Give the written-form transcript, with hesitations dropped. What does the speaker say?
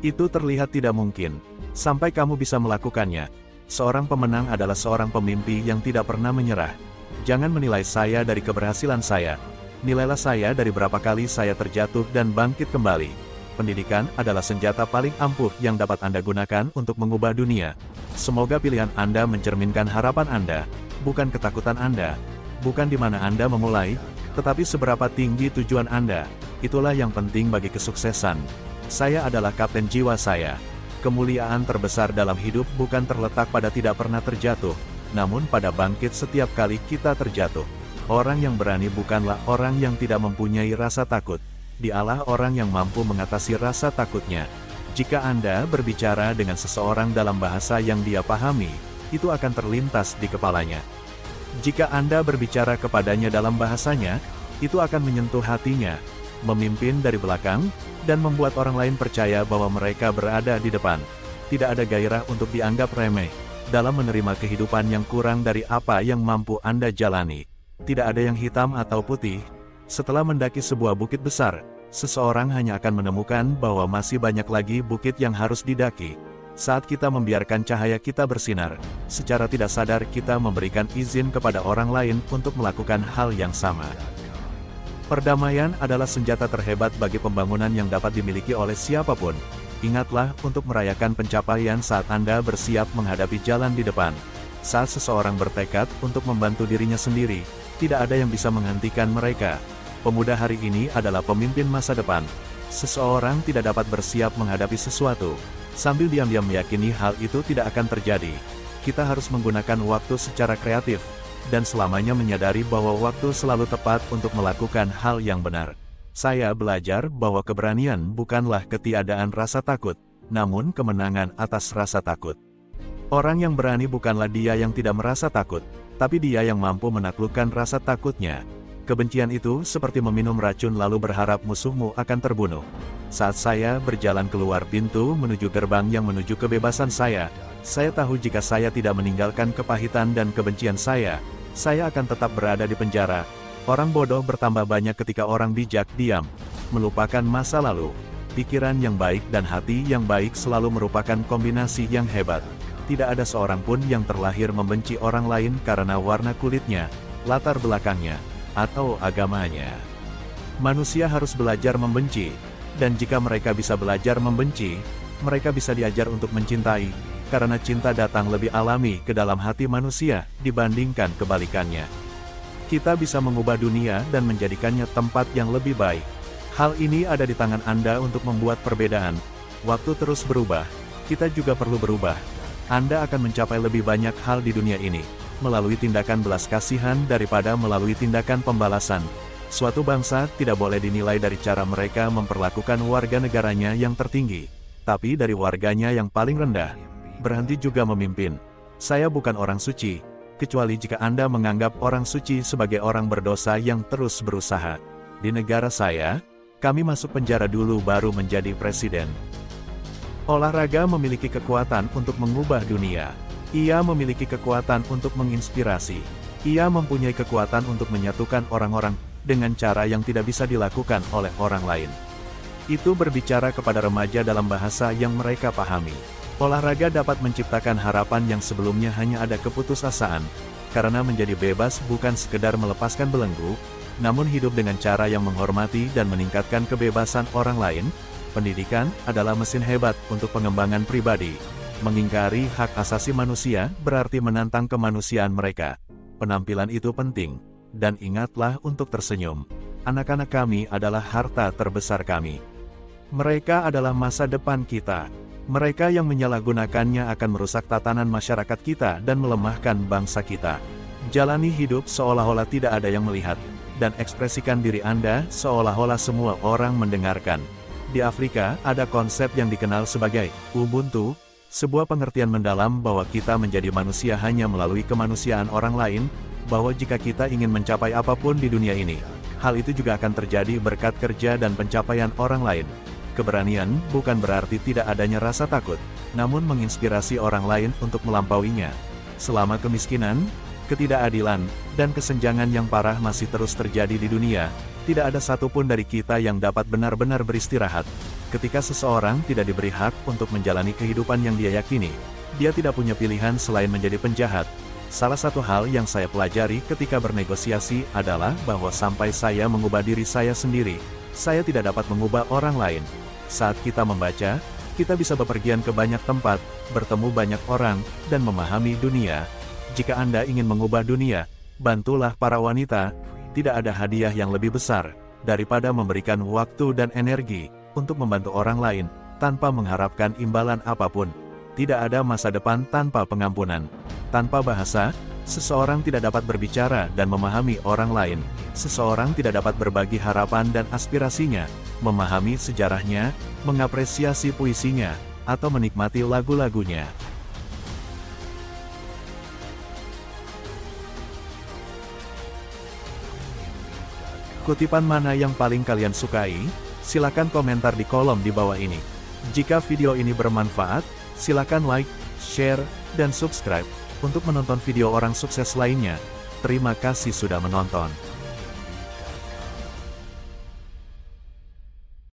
Itu terlihat tidak mungkin. Sampai kamu bisa melakukannya. Seorang pemenang adalah seorang pemimpi yang tidak pernah menyerah. Jangan menilai saya dari keberhasilan saya. Nilailah saya dari berapa kali saya terjatuh dan bangkit kembali. Pendidikan adalah senjata paling ampuh yang dapat Anda gunakan untuk mengubah dunia. Semoga pilihan Anda mencerminkan harapan Anda, bukan ketakutan Anda. Bukan di mana Anda memulai, tetapi seberapa tinggi tujuan Anda. Itulah yang penting bagi kesuksesan. Saya adalah kapten jiwa saya. Kemuliaan terbesar dalam hidup bukan terletak pada tidak pernah terjatuh, namun pada bangkit setiap kali kita terjatuh. Orang yang berani bukanlah orang yang tidak mempunyai rasa takut. Dialah orang yang mampu mengatasi rasa takutnya. Jika Anda berbicara dengan seseorang dalam bahasa yang dia pahami, itu akan terlintas di kepalanya. Jika Anda berbicara kepadanya dalam bahasanya, itu akan menyentuh hatinya, memimpin dari belakang, dan membuat orang lain percaya bahwa mereka berada di depan. Tidak ada gairah untuk dianggap remeh dalam menerima kehidupan yang kurang dari apa yang mampu Anda jalani. Tidak ada yang hitam atau putih. Setelah mendaki sebuah bukit besar, seseorang hanya akan menemukan bahwa masih banyak lagi bukit yang harus didaki. Saat kita membiarkan cahaya kita bersinar, secara tidak sadar kita memberikan izin kepada orang lain untuk melakukan hal yang sama. Perdamaian adalah senjata terhebat bagi pembangunan yang dapat dimiliki oleh siapapun. Ingatlah untuk merayakan pencapaian saat Anda bersiap menghadapi jalan di depan. Saat seseorang bertekad untuk membantu dirinya sendiri, tidak ada yang bisa menghentikan mereka. Pemuda hari ini adalah pemimpin masa depan. Seseorang tidak dapat bersiap menghadapi sesuatu, sambil diam-diam meyakini hal itu tidak akan terjadi. Kita harus menggunakan waktu secara kreatif, dan selamanya menyadari bahwa waktu selalu tepat untuk melakukan hal yang benar. Saya belajar bahwa keberanian bukanlah ketiadaan rasa takut, namun kemenangan atas rasa takut. Orang yang berani bukanlah dia yang tidak merasa takut, tapi dia yang mampu menaklukkan rasa takutnya. Kebencian itu seperti meminum racun lalu berharap musuhmu akan terbunuh. Saat saya berjalan keluar pintu menuju gerbang yang menuju kebebasan saya tahu jika saya tidak meninggalkan kepahitan dan kebencian saya akan tetap berada di penjara. Orang bodoh bertambah banyak ketika orang bijak diam, melupakan masa lalu. Pikiran yang baik dan hati yang baik selalu merupakan kombinasi yang hebat. Tidak ada seorang pun yang terlahir membenci orang lain karena warna kulitnya, latar belakangnya, atau agamanya. Manusia harus belajar membenci, dan jika mereka bisa belajar membenci, mereka bisa diajar untuk mencintai, karena cinta datang lebih alami ke dalam hati manusia dibandingkan kebalikannya. Kita bisa mengubah dunia dan menjadikannya tempat yang lebih baik. Hal ini ada di tangan Anda untuk membuat perbedaan. Waktu terus berubah, kita juga perlu berubah. Anda akan mencapai lebih banyak hal di dunia ini melalui tindakan belas kasihan daripada melalui tindakan pembalasan. Suatu bangsa tidak boleh dinilai dari cara mereka memperlakukan warga negaranya yang tertinggi, tapi dari warganya yang paling rendah. Berhenti juga memimpin. Saya bukan orang suci, kecuali jika Anda menganggap orang suci sebagai orang berdosa yang terus berusaha. Di negara saya, kami masuk penjara dulu baru menjadi presiden. Olahraga memiliki kekuatan untuk mengubah dunia. Ia memiliki kekuatan untuk menginspirasi. Ia mempunyai kekuatan untuk menyatukan orang-orang dengan cara yang tidak bisa dilakukan oleh orang lain. Itu berbicara kepada remaja dalam bahasa yang mereka pahami. Olahraga dapat menciptakan harapan yang sebelumnya hanya ada keputusasaan, karena menjadi bebas bukan sekedar melepaskan belenggu, namun hidup dengan cara yang menghormati dan meningkatkan kebebasan orang lain. Pendidikan adalah mesin hebat untuk pengembangan pribadi. Mengingkari hak asasi manusia berarti menantang kemanusiaan mereka. Penampilan itu penting, dan ingatlah untuk tersenyum. Anak-anak kami adalah harta terbesar kami. Mereka adalah masa depan kita. Mereka yang menyalahgunakannya akan merusak tatanan masyarakat kita dan melemahkan bangsa kita. Jalani hidup seolah-olah tidak ada yang melihat, dan ekspresikan diri Anda seolah-olah semua orang mendengarkan. Di Afrika, ada konsep yang dikenal sebagai Ubuntu, sebuah pengertian mendalam bahwa kita menjadi manusia hanya melalui kemanusiaan orang lain, bahwa jika kita ingin mencapai apapun di dunia ini, hal itu juga akan terjadi berkat kerja dan pencapaian orang lain. Keberanian bukan berarti tidak adanya rasa takut, namun menginspirasi orang lain untuk melampauinya. Selama kemiskinan, ketidakadilan, dan kesenjangan yang parah masih terus terjadi di dunia, tidak ada satupun dari kita yang dapat benar-benar beristirahat. Ketika seseorang tidak diberi hak untuk menjalani kehidupan yang dia yakini, dia tidak punya pilihan selain menjadi penjahat. Salah satu hal yang saya pelajari ketika bernegosiasi adalah bahwa sampai saya mengubah diri saya sendiri, saya tidak dapat mengubah orang lain. Saat kita membaca, kita bisa bepergian ke banyak tempat, bertemu banyak orang, dan memahami dunia. Jika Anda ingin mengubah dunia, bantulah para wanita. Tidak ada hadiah yang lebih besar daripada memberikan waktu dan energi untuk membantu orang lain, tanpa mengharapkan imbalan apapun. Tidak ada masa depan tanpa pengampunan. Tanpa bahasa, seseorang tidak dapat berbicara dan memahami orang lain. Seseorang tidak dapat berbagi harapan dan aspirasinya, memahami sejarahnya, mengapresiasi puisinya, atau menikmati lagu-lagunya. Kutipan mana yang paling kalian sukai? Silakan komentar di kolom di bawah ini. Jika video ini bermanfaat, silakan like, share, dan subscribe untuk menonton video orang sukses lainnya. Terima kasih sudah menonton.